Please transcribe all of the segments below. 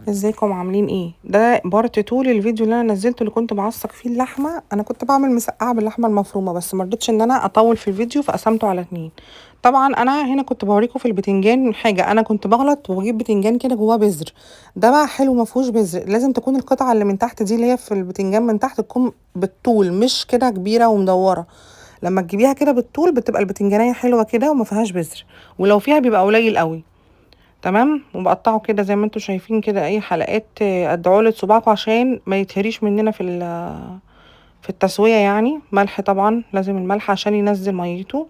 ازيكم عاملين ايه؟ ده بارت 2 للفيديو اللي انا نزلته اللي كنت بعصق فيه اللحمه. انا كنت بعمل مسقعه باللحمه المفرومه، بس مرضتش ان انا اطول في الفيديو فقسمته على 2. طبعا انا هنا كنت بوريكم في البتنجان حاجه، انا كنت بغلط وبجيب بتنجان كده جواه بذر. ده بقى حلو ما فيهوش بذر، لازم تكون القطعه اللي من تحت دي اللي هي في البتنجان من تحت تكون بالطول، مش كده كبيره ومدوره. لما تجيبيها كده بالطول بتبقى البتنجانيه حلوه كده وما فيهاش بذر، ولو فيها بيبقى قليل قوي. تمام، وبقطعه كده زي ما انتوا شايفين كده اي حلقات قد عقلة صباعكم عشان ما يتهريش مننا في التسوية. يعني ملح، طبعا لازم الملح عشان ينزل ميته.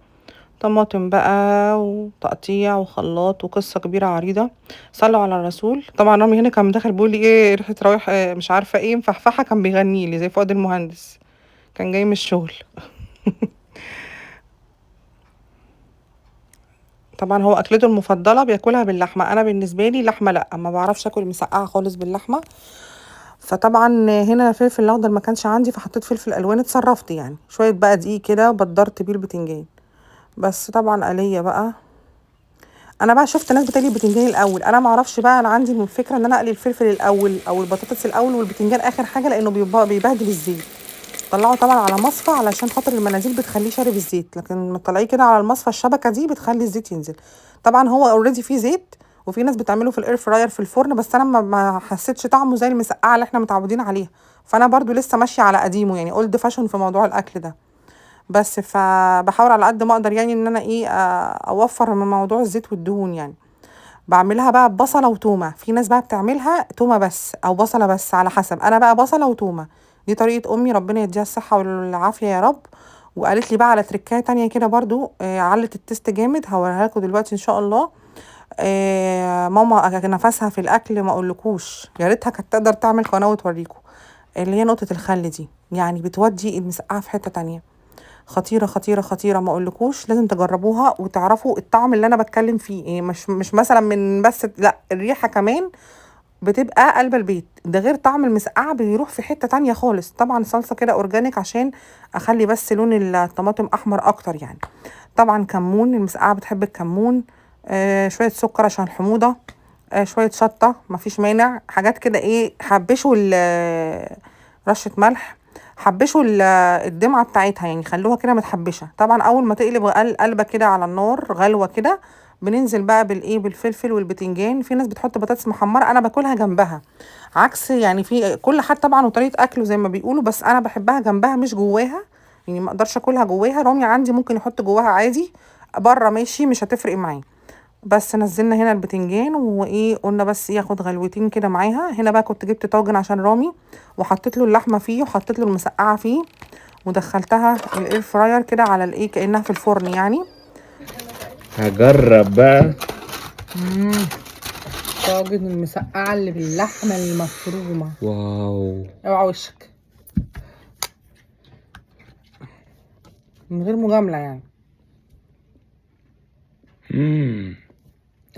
طماطم بقى وتقطيع وخلاط وقصة كبيرة عريضة. صلوا على الرسول. طبعا رامي هنا كان داخل بيقول لي ايه ريحة رايح مش عارفة ايه مفحفحة، كان بيغني لي زي فؤاد المهندس، كان جاي من الشغل. طبعا هو اكلته المفضلة بياكلها باللحمة، انا بالنسبة لي لحمة لا، ما بعرفش اكل مسقعة خالص باللحمة. فطبعا هنا الفلفل الاخضر ما كانش عندي، فحطيت فلفل الوان، اتصرفت يعني شويه بقى دقيق كده بدرت بيه البتنجان. بس طبعا آلية بقى. انا بقى شفت ناس بتقلي البتنجان الاول، انا ما اعرفش بقى، انا عندي من فكره ان انا اقلي الفلفل الاول او البطاطس الاول والبتنجان اخر حاجه، لانه بيبهدل الزيت. طلعه طبعا على مصفى علشان خاطر المناديل بتخليه شارب الزيت، لكن لما تطلعيه كده على المصفى الشبكه دي بتخلي الزيت ينزل. طبعا هو اوريدي فيه زيت، وفي ناس بتعمله في الاير فراير في الفرن، بس انا ما حسيتش طعمه زي المسقعه اللي احنا متعودين عليها. فانا برضو لسه ماشيه على قديمه، يعني اولد فاشون في موضوع الاكل ده. بس فبحاول على قد ما اقدر يعني ان انا ايه اوفر من موضوع الزيت والدهون يعني. بعملها بقى ببصله وتومه، في ناس بقى بتعملها تومه بس او بصله بس على حسب، انا بقى بصله وتومه. دي طريقه امي، ربنا يديها الصحه والعافيه يا رب. وقالت لي بقى على تركايه تانية كده برضو علت التست جامد، هوريها لكم دلوقتي ان شاء الله. ماما نفسها في الاكل ما اقولكوش، يا ريتها كانت تقدر تعمل قناه وتوريكم. اللي هي نقطه الخل دي يعني بتودي المسقعه في حته تانية. خطيرة خطيرة خطيرة، ما اقولكوش لازم تجربوها وتعرفوا الطعم اللي انا بتكلم فيه ايه، مش مثلا من بس لا، الريحة كمان بتبقى قلب البيت، ده غير طعم المسقعة بيروح في حتة تانية خالص. طبعا صلصة كده اورجانيك عشان اخلي بس لون الطماطم احمر اكتر يعني. طبعا كمون، المسقعة بتحب الكمون. شوية سكر عشان الحموضة. شوية شطة مفيش مانع، حاجات كده ايه، حبشوا رشة ملح. حبشوا الدمعة بتاعتها يعني، خلوها كده متحبشة. طبعا اول ما تقلب قلبة كده على النار غلوة كده، بننزل بقى بالايه، بالفلفل والبتنجان. في ناس بتحط بطاطس محمرة، انا باكلها جنبها. عكس يعني في كل حد طبعا وطريقة اكله زي ما بيقولوا، بس انا بحبها جنبها مش جواها. يعني ما اقدرش اكلها جواها، رامي عندي ممكن يحط جواها عادي، بره ماشي مش هتفرق معاه. بس نزلنا هنا البتنجان وايه، قلنا بس ياخد غلوتين كده معاها. هنا بقى كنت جبت طاجن عشان رامي، وحطيت له اللحمه فيه وحطيت له المسقعه فيه، ودخلتها الاير فراير كده على الايه كانها في الفرن يعني. هجرب بقى. طاجن المسقعه اللي باللحمه المفرومه. واو. اوعى وشك، من غير مجامله يعني. امم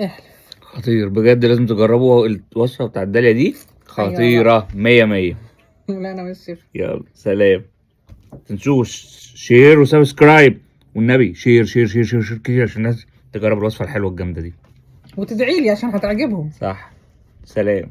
احلف. خطير بجد، لازم تجربوا الوصفة بتاع الداليا دي، ايوه بقى. خطيرة مية مية. لا انا مش شايفه. يلا سلام. متنسوش شير وسبسكرايب، والنبي شير شير شير شير شير كتير عشان الناس تجرب الوصفة الحلوة الجامدة دي. وتدعي لي عشان هتعجبهم. صح. سلام.